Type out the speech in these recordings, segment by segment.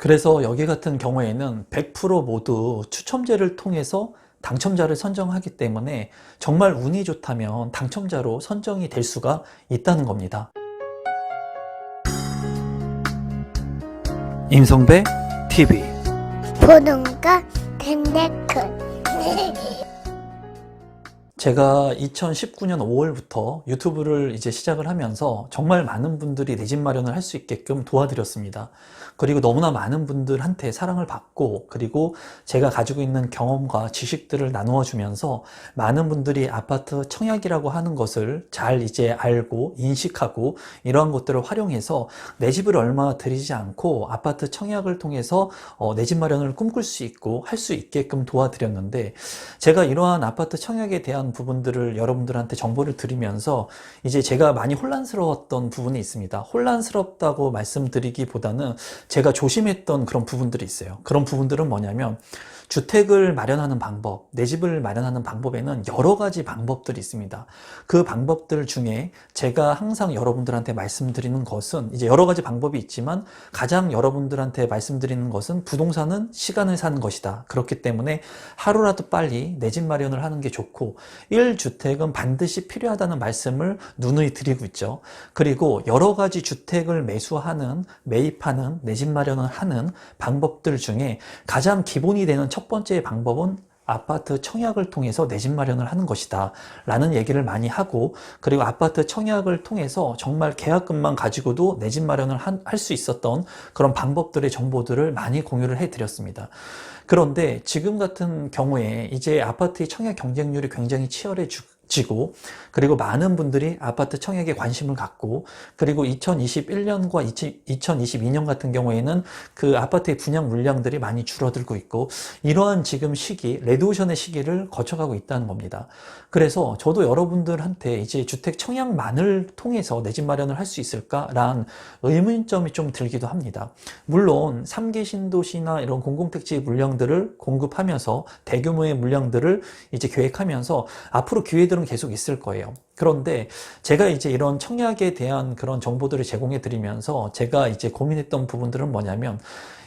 그래서 여기 같은 경우에는 100% 모두 추첨제를 통해서 당첨자를 선정하기 때문에 정말 운이 좋다면 당첨자로 선정이 될 수가 있다는 겁니다. 임성배 TV 보동과 덴데크 제가 2019년 5월부터 유튜브를 이제 시작을 하면서 정말 많은 분들이 내 집 마련을 할 수 있게끔 도와드렸습니다. 그리고 너무나 많은 분들한테 사랑을 받고, 그리고 제가 가지고 있는 경험과 지식들을 나누어 주면서 많은 분들이 아파트 청약이라고 하는 것을 잘 이제 알고 인식하고 이러한 것들을 활용해서 내 집을 얼마 들이지 않고 아파트 청약을 통해서 내 집 마련을 꿈꿀 수 있고 할 수 있게끔 도와드렸는데, 제가 이러한 아파트 청약에 대한 부분들을 여러분들한테 정보를 드리면서 이제 제가 많이 혼란스러웠던 부분이 있습니다. 혼란스럽다고 말씀드리기보다는 제가 조심했던 그런 부분들이 있어요. 그런 부분들은 뭐냐면, 주택을 마련하는 방법, 내 집을 마련하는 방법에는 여러 가지 방법들이 있습니다. 그 방법들 중에 제가 항상 여러분들한테 말씀드리는 것은, 이제 여러 가지 방법이 있지만 가장 여러분들한테 말씀드리는 것은 부동산은 시간을 사는 것이다. 그렇기 때문에 하루라도 빨리 내 집 마련을 하는 게 좋고, 1주택은 반드시 필요하다는 말씀을 누누이 드리고 있죠. 그리고 여러 가지 주택을 매수하는, 매입하는, 내 집 마련을 하는 방법들 중에 가장 기본이 되는 첫 번째 방법은 아파트 청약을 통해서 내 집 마련을 하는 것이다 라는 얘기를 많이 하고, 그리고 아파트 청약을 통해서 정말 계약금만 가지고도 내 집 마련을 할 수 있었던 그런 방법들의 정보들을 많이 공유를 해 드렸습니다. 그런데 지금 같은 경우에 이제 아파트의 청약 경쟁률이 굉장히 치열해지고, 그리고 많은 분들이 아파트 청약에 관심을 갖고, 그리고 2021년과 2022년 같은 경우에는 그 아파트의 분양 물량들이 많이 줄어들고 있고, 이러한 지금 시기, 레드오션의 시기를 거쳐가고 있다는 겁니다. 그래서 저도 여러분들한테 이제 주택 청약만을 통해서 내 집 마련을 할 수 있을까라는 의문점이 좀 들기도 합니다. 물론 3기 신도시나 이런 공공택지 물량들을 공급하면서 대규모의 물량들을 이제 계획하면서 앞으로 기회들은 계속 있을 거예요. 그런데 제가 이제 이런 청약에 대한 그런 정보들을 제공해 드리면서 제가 이제 고민했던 부분들은 뭐냐면,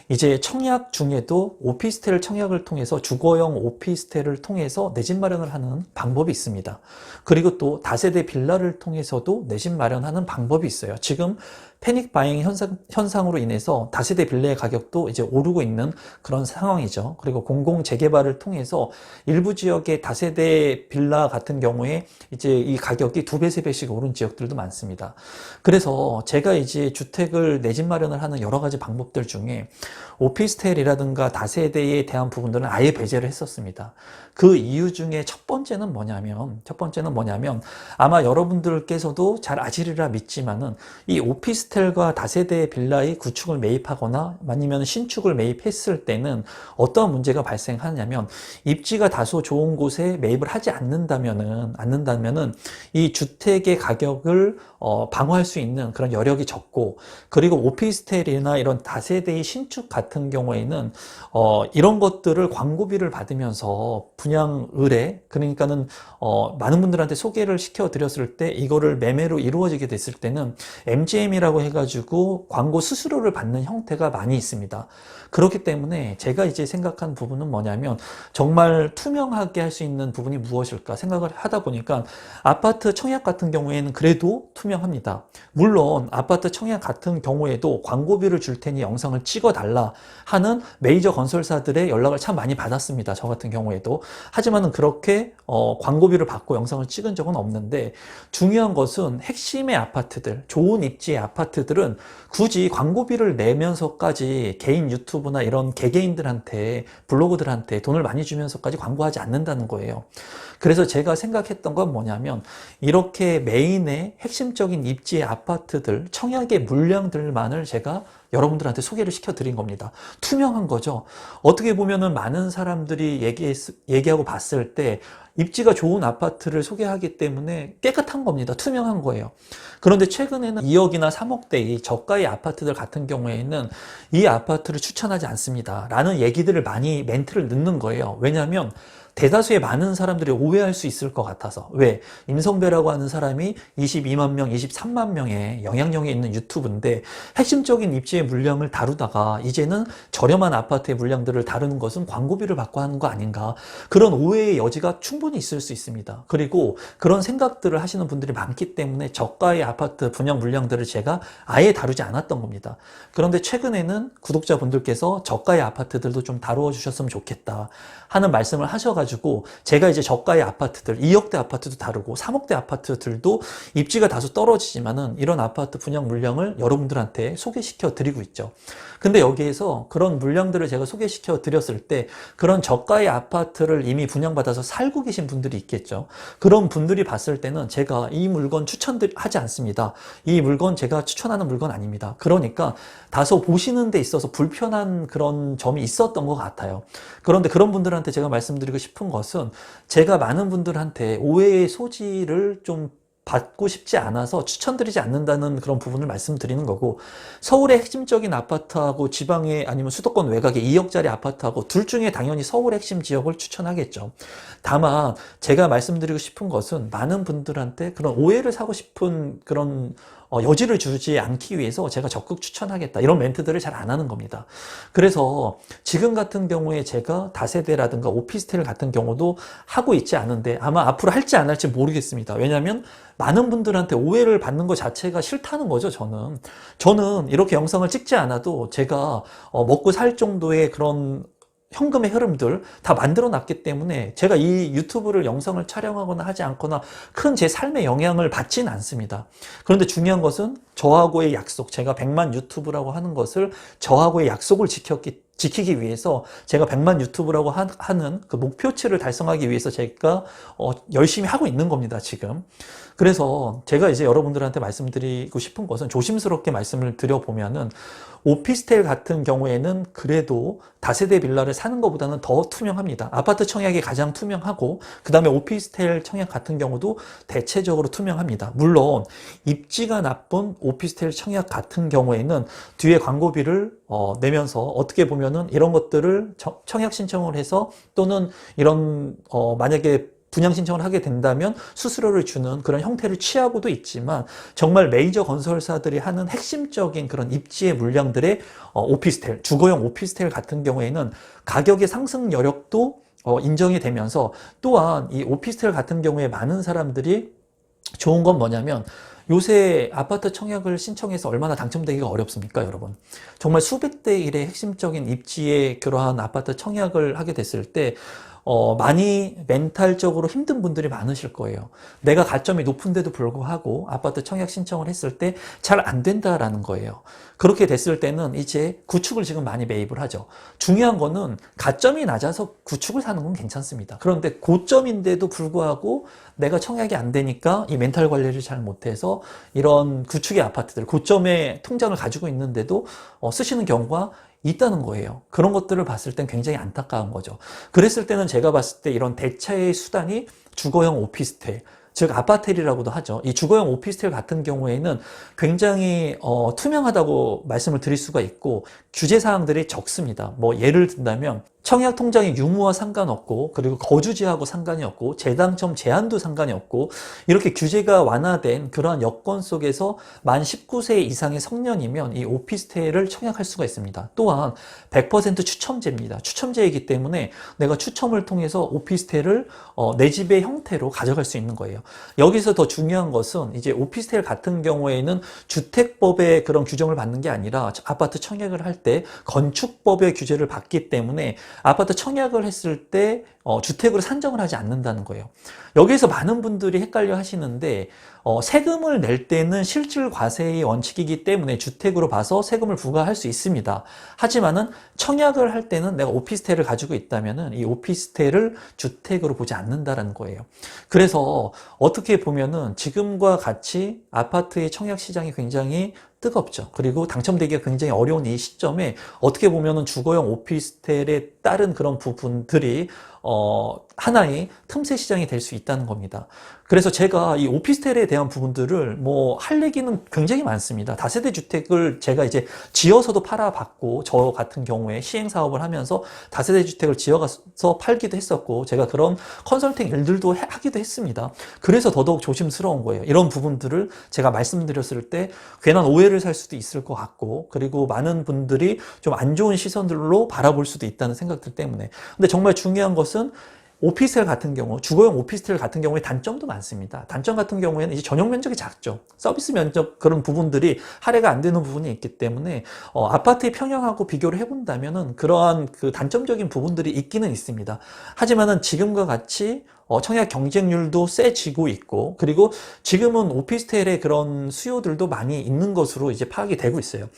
이제 청약 중에도 오피스텔 청약을 통해서 주거용 오피스텔을 통해서 내 집 마련을 하는 방법이 있습니다. 그리고 또 다세대 빌라를 통해서도 내 집 마련하는 방법이 있어요. 지금 패닉 바잉 현상으로 인해서 다세대 빌라의 가격도 이제 오르고 있는 그런 상황이죠. 그리고 공공 재개발을 통해서 일부 지역의 다세대 빌라 같은 경우에 이제 이 가격이 2배, 3배씩 오른 지역들도 많습니다. 그래서 제가 이제 주택을 내 집 마련을 하는 여러 가지 방법들 중에 오피스텔이라든가 다세대에 대한 부분들은 아예 배제를 했었습니다. 그 이유 중에 첫 번째는 뭐냐면 아마 여러분들께서도 잘 아시리라 믿지만은, 이 오피스텔과 다세대 빌라의 구축을 매입하거나 아니면 신축을 매입했을 때는 어떤 문제가 발생하냐면, 입지가 다소 좋은 곳에 매입을 하지 않는다면은 이 주택의 가격을 방어할 수 있는 그런 여력이 적고, 그리고 오피스텔이나 이런 다세대의 신축 같은 경우에는 이런 것들을 광고비를 받으면서 분양 의뢰, 그러니까는 많은 분들한테 소개를 시켜 드렸을 때 이거를 매매로 이루어지게 됐을 때는 MGM이라고 해가지고 광고 수수료를 받는 형태가 많이 있습니다. 그렇기 때문에 제가 이제 생각한 부분은 뭐냐면, 정말 투명하게 할 수 있는 부분이 무엇일까 생각을 하다 보니까, 아파트 청약 같은 경우에는 그래도 투명합니다. 물론 아파트 청약 같은 경우에도 광고비를 줄 테니 영상을 찍어 달라 하는 메이저 건설사들의 연락을 참 많이 받았습니다. 저 같은 경우에도. 하지만은 그렇게 광고비를 받고 영상을 찍은 적은 없는데, 중요한 것은 핵심의 아파트들, 좋은 입지의 아파트들은 굳이 광고비를 내면서까지 개인 유튜브나 이런 개개인들한테, 블로그들한테 돈을 많이 주면서까지 광고하지 않는다는 거예요. 그래서 제가 생각했던 건 뭐냐면, 이렇게 메인의 핵심적인 입지의 아파트들, 청약의 물량들만을 제가 여러분들한테 소개를 시켜드린 겁니다. 투명한 거죠. 어떻게 보면은 많은 사람들이 얘기하고 봤을 때 입지가 좋은 아파트를 소개하기 때문에 깨끗한 겁니다. 투명한 거예요. 그런데 최근에는 2억이나 3억대의 저가의 아파트들 같은 경우에는 이 아파트를 추천하지 않습니다 라는 얘기들을 많이 멘트를 넣는 거예요. 왜냐하면 대다수의 많은 사람들이 오해할 수 있을 것 같아서. 왜? 임성배라고 하는 사람이 22만 명, 23만 명의 영향력이 있는 유튜브인데 핵심적인 입지의 물량을 다루다가 이제는 저렴한 아파트의 물량들을 다루는 것은 광고비를 받고 하는 거 아닌가, 그런 오해의 여지가 충분히 있을 수 있습니다. 그리고 그런 생각들을 하시는 분들이 많기 때문에 저가의 아파트 분양 물량들을 제가 아예 다루지 않았던 겁니다. 그런데 최근에는 구독자분들께서 저가의 아파트들도 좀 다루어 주셨으면 좋겠다 하는 말씀을 하셔가지고 제가 이제 저가의 아파트들, 2억대 아파트도 다루고 3억대 아파트들도 입지가 다소 떨어지지만은 이런 아파트 분양 물량을 여러분들한테 소개시켜 드리고 있죠. 근데 여기에서 그런 물량들을 제가 소개시켜 드렸을 때 그런 저가의 아파트를 이미 분양받아서 살고 계신 분들이 있겠죠. 그런 분들이 봤을 때는 제가 이 물건 추천하지 않습니다. 이 물건 제가 추천하는 물건 아닙니다. 그러니까 다소 보시는 데 있어서 불편한 그런 점이 있었던 것 같아요. 그런데 그런 분들한테 제가 말씀드리고 싶은 것은 제가 많은 분들한테 오해의 소지를 좀 받고 싶지 않아서 추천드리지 않는다는 그런 부분을 말씀드리는 거고, 서울의 핵심적인 아파트하고 지방의 아니면 수도권 외곽의 2억짜리 아파트하고 둘 중에 당연히 서울의 핵심 지역을 추천하겠죠. 다만 제가 말씀드리고 싶은 것은 많은 분들한테 그런 오해를 사고 싶은 그런 여지를 주지 않기 위해서 제가 적극 추천하겠다 이런 멘트들을 잘 안 하는 겁니다. 그래서 지금 같은 경우에 제가 다세대라든가 오피스텔 같은 경우도 하고 있지 않은데 아마 앞으로 할지 안 할지 모르겠습니다. 왜냐하면 많은 분들한테 오해를 받는 것 자체가 싫다는 거죠. 저는 이렇게 영상을 찍지 않아도 제가 먹고 살 정도의 그런 현금의 흐름들 다 만들어 놨기 때문에 제가 이 유튜브를 영상을 촬영하거나 하지 않거나 큰 제 삶에 영향을 받지는 않습니다. 그런데 중요한 것은 저하고의 약속, 제가 100만 유튜브라고 하는 것을 저하고의 약속을 지키기 위해서 제가 100만 유튜브라고 하는 그 목표치를 달성하기 위해서 제가 열심히 하고 있는 겁니다, 지금. 그래서 제가 이제 여러분들한테 말씀드리고 싶은 것은 조심스럽게 말씀을 드려보면은 오피스텔 같은 경우에는 그래도 다세대 빌라를 사는 것보다는 더 투명합니다. 아파트 청약이 가장 투명하고 그 다음에 오피스텔 청약 같은 경우도 대체적으로 투명합니다. 물론 입지가 나쁜 오피스텔 청약 같은 경우에는 뒤에 광고비를 내면서 어떻게 보면은 이런 것들을 청약 신청을 해서 또는 이런 만약에 분양 신청을 하게 된다면 수수료를 주는 그런 형태를 취하고도 있지만 정말 메이저 건설사들이 하는 핵심적인 그런 입지의 물량들의 오피스텔, 주거용 오피스텔 같은 경우에는 가격의 상승 여력도 인정이 되면서 또한 이 오피스텔 같은 경우에 많은 사람들이 좋은 건 뭐냐면 요새 아파트 청약을 신청해서 얼마나 당첨되기가 어렵습니까, 여러분? 정말 수백 대 1의 핵심적인 입지의 그러한 아파트 청약을 하게 됐을 때 많이 멘탈적으로 힘든 분들이 많으실 거예요. 내가 가점이 높은데도 불구하고 아파트 청약 신청을 했을 때 잘 안 된다라는 거예요. 그렇게 됐을 때는 이제 구축을 지금 많이 매입을 하죠. 중요한 거는 가점이 낮아서 구축을 사는 건 괜찮습니다. 그런데 고점인데도 불구하고 내가 청약이 안 되니까 이 멘탈 관리를 잘 못해서 이런 구축의 아파트들, 고점의 통장을 가지고 있는데도 쓰시는 경우가 있다는 거예요. 그런 것들을 봤을 땐 굉장히 안타까운 거죠. 그랬을 때는 제가 봤을 때 이런 대체의 수단이 주거용 오피스텔, 즉 아파텔이라고도 하죠. 이 주거용 오피스텔 같은 경우에는 굉장히 투명하다고 말씀을 드릴 수가 있고 규제 사항들이 적습니다. 뭐 예를 든다면 청약 통장의 유무와 상관없고 그리고 거주지하고 상관이 없고 재당첨 제한도 상관이 없고 이렇게 규제가 완화된 그러한 여건 속에서 만 19세 이상의 성년이면 이 오피스텔을 청약할 수가 있습니다. 또한 100% 추첨제입니다. 추첨제이기 때문에 내가 추첨을 통해서 오피스텔을 내 집의 형태로 가져갈 수 있는 거예요. 여기서 더 중요한 것은 이제 오피스텔 같은 경우에는 주택법의 그런 규정을 받는 게 아니라 아파트 청약을 할 때 건축법의 규제를 받기 때문에 아파트 청약을 했을 때 주택으로 산정을 하지 않는다는 거예요. 여기에서 많은 분들이 헷갈려 하시는데 세금을 낼 때는 실질 과세의 원칙이기 때문에 주택으로 봐서 세금을 부과할 수 있습니다. 하지만은 청약을 할 때는 내가 오피스텔을 가지고 있다면은 이 오피스텔을 주택으로 보지 않는다라는 거예요. 그래서 어떻게 보면은 지금과 같이 아파트의 청약 시장이 굉장히 뜨겁죠. 그리고 당첨되기가 굉장히 어려운 이 시점에 어떻게 보면은 주거용 오피스텔에 따른 그런 부분들이 하나의 틈새 시장이 될 수 있다는 겁니다. 그래서 제가 이 오피스텔에 대한 부분들을 뭐 할 얘기는 굉장히 많습니다. 다세대 주택을 제가 이제 지어서도 팔아봤고, 저 같은 경우에 시행 사업을 하면서 다세대 주택을 지어가서 팔기도 했었고, 제가 그런 컨설팅 일들도 하기도 했습니다. 그래서 더더욱 조심스러운 거예요. 이런 부분들을 제가 말씀드렸을 때 괜한 오해를 살 수도 있을 것 같고, 그리고 많은 분들이 좀 안 좋은 시선들로 바라볼 수도 있다는 생각들 때문에. 근데 정말 중요한 것은 오피스텔 같은 경우, 주거용 오피스텔 같은 경우에 단점도 많습니다. 단점 같은 경우에는 이제 전용 면적이 작죠. 서비스 면적 그런 부분들이 할애가 안 되는 부분이 있기 때문에 아파트의 평형하고 비교를 해본다면은 그러한 그 단점적인 부분들이 있기는 있습니다. 하지만은 지금과 같이 청약 경쟁률도 세지고 있고, 그리고 지금은 오피스텔의 그런 수요들도 많이 있는 것으로 이제 파악이 되고 있어요.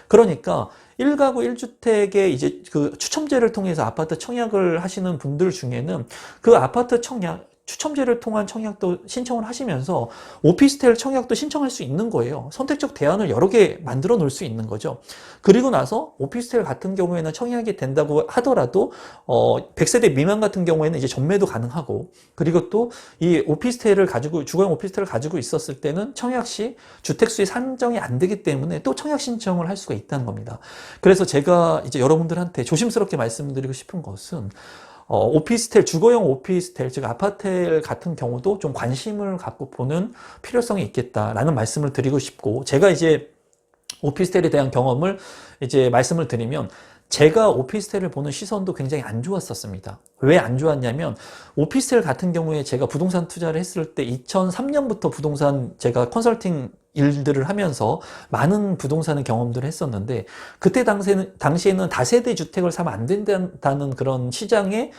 그러니까 1가구 1주택의 이제 그 추첨제를 통해서 아파트 청약을 하시는 분들 중에는 그 아파트 청약, 추첨제를 통한 청약도 신청을 하시면서 오피스텔 청약도 신청할 수 있는 거예요. 선택적 대안을 여러 개 만들어 놓을 수 있는 거죠. 그리고 나서 오피스텔 같은 경우에는 청약이 된다고 하더라도 100세대 미만 같은 경우에는 이제 전매도 가능하고, 그리고 또 이 오피스텔을 가지고, 주거용 오피스텔을 가지고 있었을 때는 청약 시 주택수에 산정이 안 되기 때문에 또 청약 신청을 할 수가 있다는 겁니다. 그래서 제가 이제 여러분들한테 조심스럽게 말씀드리고 싶은 것은 오피스텔, 주거용 오피스텔, 즉 아파트 같은 경우도 좀 관심을 갖고 보는 필요성이 있겠다라는 말씀을 드리고 싶고, 제가 이제 오피스텔에 대한 경험을 이제 말씀을 드리면, 제가 오피스텔을 보는 시선도 굉장히 안 좋았었습니다. 왜 안 좋았냐면, 오피스텔 같은 경우에 제가 부동산 투자를 했을 때 2003년부터 부동산 제가 컨설팅 일들을 하면서 많은 부동산의 경험들을 했었는데, 그때 당시에는 다세대 주택을 사면 안 된다는 그런 시장의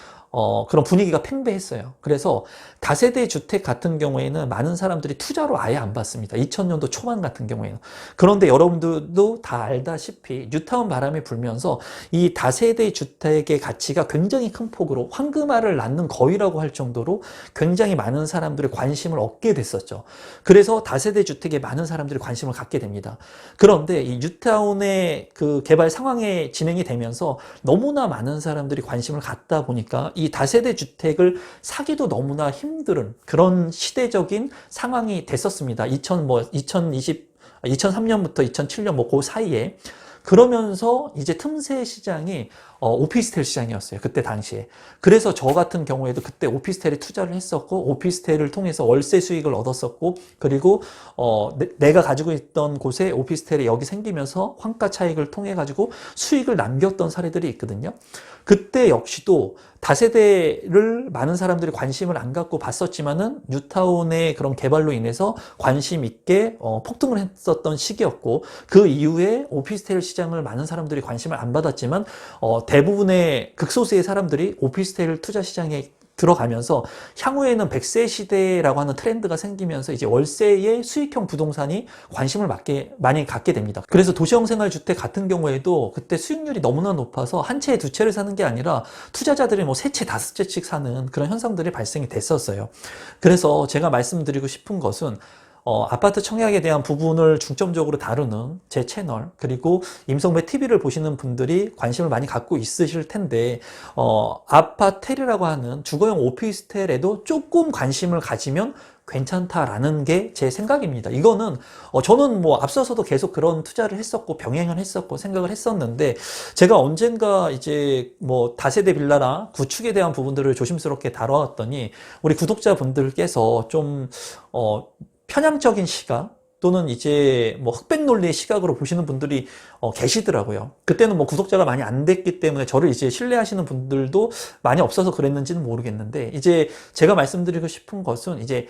그런 분위기가 팽배했어요. 그래서 다세대 주택 같은 경우에는 많은 사람들이 투자로 아예 안 받습니다. 2000년도 초반 같은 경우에는. 그런데 여러분들도 다 알다시피 뉴타운 바람이 불면서 이 다세대 주택의 가치가 굉장히 큰 폭으로 황금알을 낳는 거위라고 할 정도로 굉장히 많은 사람들이 관심을 얻게 됐었죠. 그래서 다세대 주택에 많은 사람들이 관심을 갖게 됩니다. 그런데 이 뉴타운의 그 개발 상황에 진행이 되면서 너무나 많은 사람들이 관심을 갖다 보니까 이 다세대 주택을 사기도 너무나 힘든 그런 시대적인 상황이 됐었습니다. 2003년부터 2007년 뭐 그 사이에. 그러면서 이제 틈새 시장이 오피스텔 시장이었어요. 그때 당시에. 그래서 저 같은 경우에도 그때 오피스텔에 투자를 했었고, 오피스텔을 통해서 월세 수익을 얻었었고, 그리고 내가 가지고 있던 곳에 오피스텔이 여기 생기면서 환가 차익을 통해 가지고 수익을 남겼던 사례들이 있거든요. 그때 역시도 다세대를 많은 사람들이 관심을 안 갖고 봤었지만은 뉴타운의 그런 개발로 인해서 관심 있게 폭등을 했었던 시기였고, 그 이후에 오피스텔 시장을 많은 사람들이 관심을 안 받았지만 대부분의 극소수의 사람들이 오피스텔 투자 시장에 들어가면서 향후에는 100세 시대라고 하는 트렌드가 생기면서 이제 월세의 수익형 부동산이 관심을 많이 갖게 됩니다. 그래서 도시형 생활주택 같은 경우에도 그때 수익률이 너무나 높아서 한 채, 두 채를 사는 게 아니라 투자자들이 뭐 세 채, 다섯 채씩 사는 그런 현상들이 발생이 됐었어요. 그래서 제가 말씀드리고 싶은 것은 아파트 청약에 대한 부분을 중점적으로 다루는 제 채널, 그리고 임성배 TV를 보시는 분들이 관심을 많이 갖고 있으실 텐데, 아파텔이라고 하는 주거용 오피스텔에도 조금 관심을 가지면 괜찮다라는 게 제 생각입니다. 이거는 저는 뭐 앞서서도 계속 그런 투자를 했었고 병행을 했었고 생각을 했었는데, 제가 언젠가 이제 뭐 다세대 빌라나 구축에 대한 부분들을 조심스럽게 다뤄왔더니 우리 구독자분들께서 좀 편향적인 시각 또는 이제 뭐 흑백 논리의 시각으로 보시는 분들이 계시더라고요. 그때는 뭐 구독자가 많이 안 됐기 때문에 저를 이제 신뢰하시는 분들도 많이 없어서 그랬는지는 모르겠는데, 이제 제가 말씀드리고 싶은 것은 이제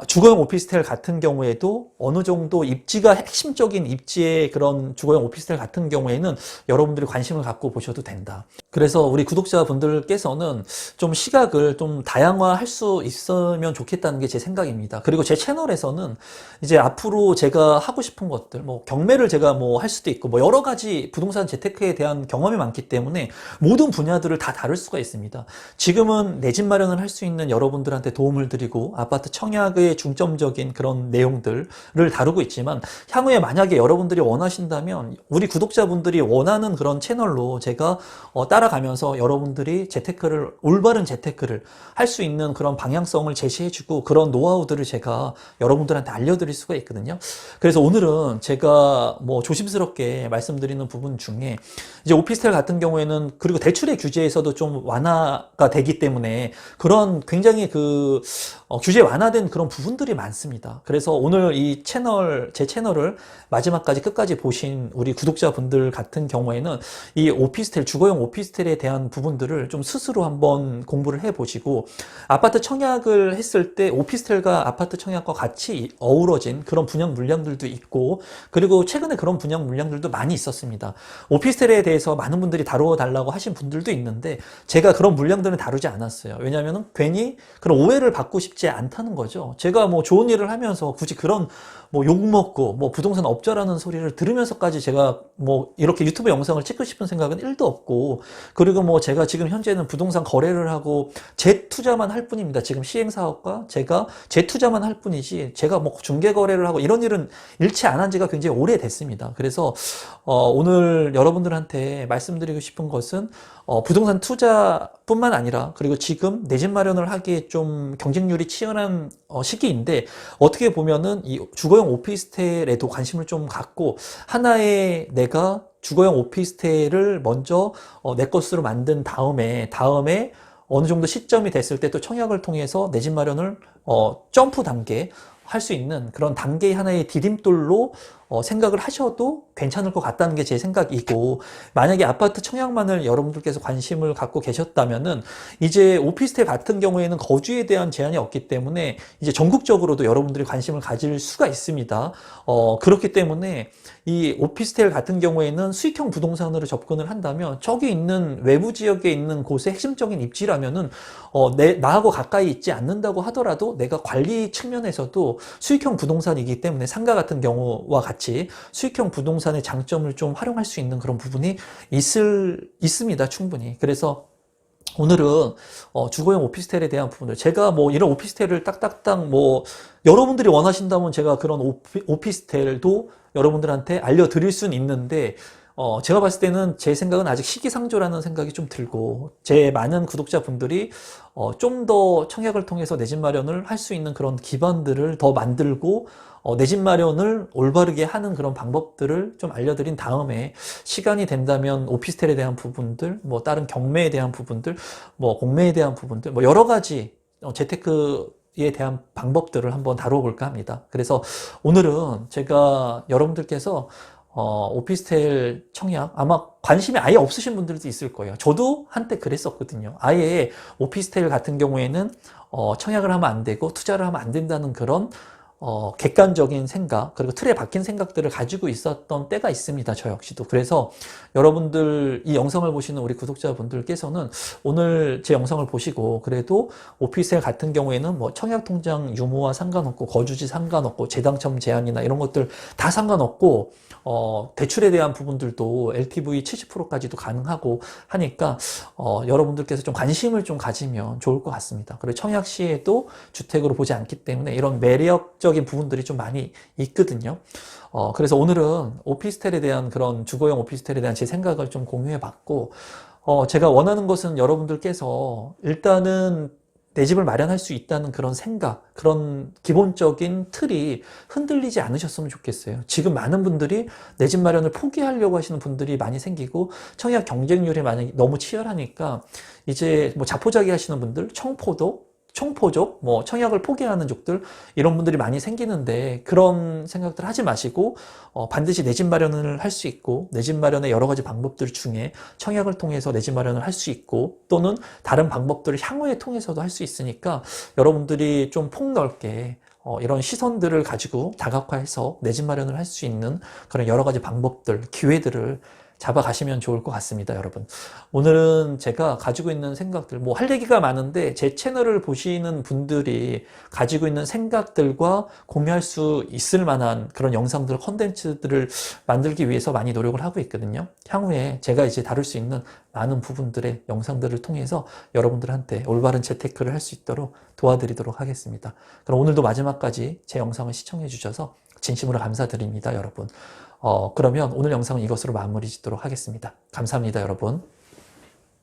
주거용 오피스텔 같은 경우에도 어느 정도 입지가 핵심적인 입지의 그런 주거용 오피스텔 같은 경우에는 여러분들이 관심을 갖고 보셔도 된다. 그래서 우리 구독자분들께서는 좀 시각을 좀 다양화할 수 있으면 좋겠다는 게 제 생각입니다. 그리고 제 채널에서는 이제 앞으로 제가 하고 싶은 것들, 뭐 경매를 제가 뭐 할 수도 있고, 뭐 여러 가지 부동산 재테크에 대한 경험이 많기 때문에 모든 분야들을 다 다룰 수가 있습니다. 지금은 내 집 마련을 할 수 있는 여러분들한테 도움을 드리고 아파트 청약 청약의 중점적인 그런 내용들을 다루고 있지만 향후에 만약에 여러분들이 원하신다면 우리 구독자분들이 원하는 그런 채널로 제가 따라가면서 여러분들이 재테크를 올바른 재테크를 할 수 있는 그런 방향성을 제시해주고 그런 노하우들을 제가 여러분들한테 알려드릴 수가 있거든요. 그래서 오늘은 제가 뭐 조심스럽게 말씀드리는 부분 중에 이제 오피스텔 같은 경우에는 그리고 대출의 규제에서도 좀 완화가 되기 때문에 그런 굉장히 규제 완화된 그런 부분들이 많습니다. 그래서 오늘 이 채널, 제 채널을 마지막까지 끝까지 보신 우리 구독자분들 같은 경우에는 이 오피스텔, 주거용 오피스텔에 대한 부분들을 좀 스스로 한번 공부를 해보시고 아파트 청약을 했을 때 오피스텔과 아파트 청약과 같이 어우러진 그런 분양 물량들도 있고 그리고 최근에 그런 분양 물량들도 많이 있었습니다. 오피스텔에 대해서 많은 분들이 다뤄달라고 하신 분들도 있는데 제가 그런 물량들은 다루지 않았어요. 왜냐하면 괜히 그런 오해를 받고 싶지 않다는 거죠. 제가 뭐 좋은 일을 하면서 굳이 그런 뭐 욕먹고 뭐 부동산 업자라는 소리를 들으면서까지 제가 뭐 이렇게 유튜브 영상을 찍고 싶은 생각은 1도 없고 그리고 뭐 제가 지금 현재는 부동산 거래를 하고 재투자만 할 뿐입니다. 지금 시행사업과 제가 재투자만 할 뿐이지 제가 뭐 중개 거래를 하고 이런 일은 일치 안 한 지가 굉장히 오래됐습니다. 그래서 오늘 여러분들한테 말씀드리고 싶은 것은 부동산 투자뿐만 아니라 그리고 지금 내 집 마련을 하기에 좀 경쟁률이 치열한 시기인데 어떻게 보면은 이 주거용 오피스텔에도 관심을 좀 갖고 하나의 내가 주거용 오피스텔을 먼저 내 것으로 만든 다음에 어느 정도 시점이 됐을 때 또 청약을 통해서 내 집 마련을 점프 단계 할 수 있는 그런 단계의 하나의 디딤돌로 생각을 하셔도 괜찮을 것 같다는 게 제 생각이고 만약에 아파트 청약만을 여러분들께서 관심을 갖고 계셨다면은 이제 오피스텔 같은 경우에는 거주에 대한 제한이 없기 때문에 이제 전국적으로도 여러분들이 관심을 가질 수가 있습니다. 그렇기 때문에 이 오피스텔 같은 경우에는 수익형 부동산으로 접근을 한다면 저기 있는 외부 지역에 있는 곳의 핵심적인 입지라면은 나하고 가까이 있지 않는다고 하더라도 내가 관리 측면에서도 수익형 부동산이기 때문에 상가 같은 경우와 같이 수익형 부동산의 장점을 좀 활용할 수 있는 그런 부분이 있습니다. 충분히. 그래서 오늘은 주거용 오피스텔에 대한 부분들 제가 뭐 이런 오피스텔을 딱딱딱 뭐 여러분들이 원하신다면 제가 그런 오피스텔도 여러분들한테 알려드릴 수는 있는데 제가 봤을 때는 제 생각은 아직 시기상조라는 생각이 좀 들고 제 많은 구독자분들이 좀 더 청약을 통해서 내 집 마련을 할 수 있는 그런 기반들을 더 만들고 내 집 마련을 올바르게 하는 그런 방법들을 좀 알려드린 다음에 시간이 된다면 오피스텔에 대한 부분들, 뭐 다른 경매에 대한 부분들, 뭐 공매에 대한 부분들, 뭐 여러 가지 재테크에 대한 방법들을 한번 다뤄볼까 합니다. 그래서 오늘은 제가 여러분들께서 오피스텔 청약 아마 관심이 아예 없으신 분들도 있을 거예요. 저도 한때 그랬었거든요. 아예 오피스텔 같은 경우에는 청약을 하면 안 되고 투자를 하면 안 된다는 그런 객관적인 생각 그리고 틀에 박힌 생각들을 가지고 있었던 때가 있습니다. 저 역시도. 그래서 여러분들 이 영상을 보시는 우리 구독자분들께서는 오늘 제 영상을 보시고 그래도 오피스텔 같은 경우에는 뭐 청약통장 유무와 상관없고 거주지 상관없고 재당첨 제한이나 이런 것들 다 상관없고 대출에 대한 부분들도 LTV 70%까지도 가능하고 하니까 여러분들께서 좀 관심을 좀 가지면 좋을 것 같습니다. 그리고 청약 시에도 주택으로 보지 않기 때문에 이런 매력적인 부분들이 좀 많이 있거든요. 그래서 오늘은 오피스텔에 대한 그런 주거용 오피스텔에 대한 제 생각을 좀 공유해 봤고 제가 원하는 것은 여러분들께서 일단은 내 집을 마련할 수 있다는 그런 생각, 그런 기본적인 틀이 흔들리지 않으셨으면 좋겠어요. 지금 많은 분들이 내 집 마련을 포기하려고 하시는 분들이 많이 생기고 청약 경쟁률이 만약에 너무 치열하니까 이제 뭐 자포자기 하시는 분들, 총포족, 뭐 청약을 포기하는 족들 이런 분들이 많이 생기는데 그런 생각들 하지 마시고 반드시 내 집 마련을 할 수 있고 내 집 마련의 여러 가지 방법들 중에 청약을 통해서 내 집 마련을 할 수 있고 또는 다른 방법들을 향후에 통해서도 할 수 있으니까 여러분들이 좀 폭넓게 이런 시선들을 가지고 다각화해서 내 집 마련을 할 수 있는 그런 여러 가지 방법들, 기회들을 잡아가시면 좋을 것 같습니다, 여러분. 오늘은 제가 가지고 있는 생각들, 뭐 할 얘기가 많은데 제 채널을 보시는 분들이 가지고 있는 생각들과 공유할 수 있을 만한 그런 영상들, 컨텐츠들을 만들기 위해서 많이 노력을 하고 있거든요. 향후에 제가 이제 다룰 수 있는 많은 부분들의 영상들을 통해서 여러분들한테 올바른 재테크를 할 수 있도록 도와드리도록 하겠습니다. 그럼 오늘도 마지막까지 제 영상을 시청해 주셔서 진심으로 감사드립니다, 여러분. 그러면 오늘 영상은 이것으로 마무리 짓도록 하겠습니다. 감사합니다, 여러분.